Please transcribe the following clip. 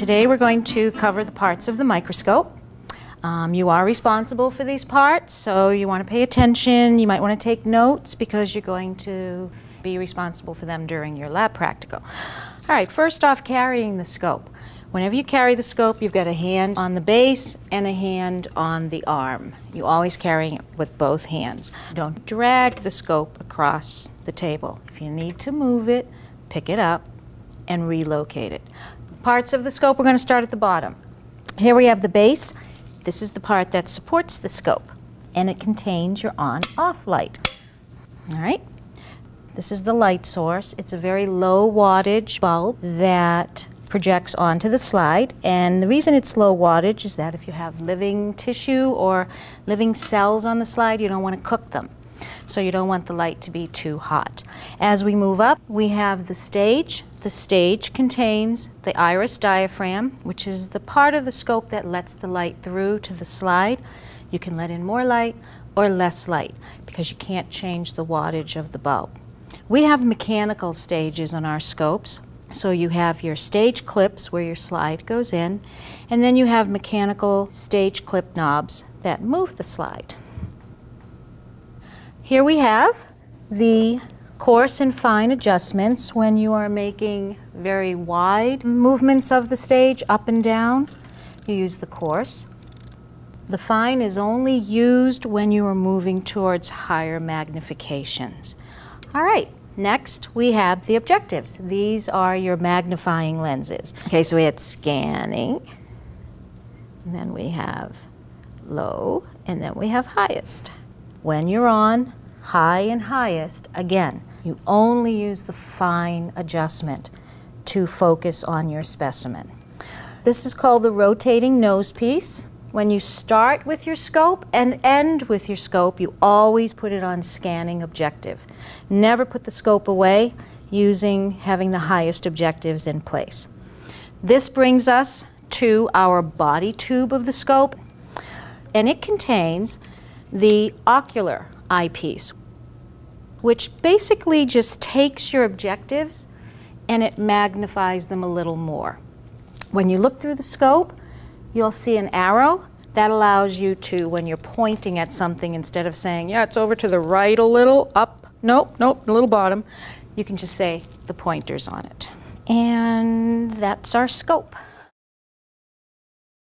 Today we're going to cover the parts of the microscope. You are responsible for these parts, so you want to pay attention. You might want to take notes because you're going to be responsible for them during your lab practical. All right, first off, carrying the scope. Whenever you carry the scope, you've got a hand on the base and a hand on the arm. You always carry it with both hands. Don't drag the scope across the table. If you need to move it, pick it up and relocate it. Parts of the scope, we're going to start at the bottom. Here we have the base. This is the part that supports the scope, and it contains your on-off light. All right. This is the light source. It's a very low wattage bulb that projects onto the slide, and the reason it's low wattage is that if you have living tissue or living cells on the slide, you don't want to cook them. So you don't want the light to be too hot. As we move up, we have the stage. The stage contains the iris diaphragm, which is the part of the scope that lets the light through to the slide. You can let in more light or less light because you can't change the wattage of the bulb. We have mechanical stages on our scopes. So you have your stage clips where your slide goes in, and then you have mechanical stage clip knobs that move the slide. Here we have the coarse and fine adjustments. When you are making very wide movements of the stage up and down, you use the coarse. The fine is only used when you are moving towards higher magnifications. All right. Next, we have the objectives. These are your magnifying lenses. Okay, so we had scanning, and then we have low, and then we have highest. When you're on high and highest, again, you only use the fine adjustment to focus on your specimen. This is called the rotating nose piece. When you start with your scope and end with your scope, you always put it on scanning objective. Never put the scope away having the highest objectives in place. This brings us to our body tube of the scope, and it contains the ocular eyepiece, which basically just takes your objectives and it magnifies them a little more. When you look through the scope, you'll see an arrow that allows you to, when you're pointing at something, instead of saying, yeah, it's over to the right a little, up, nope, a little bottom, you can just say the pointer's on it. And that's our scope.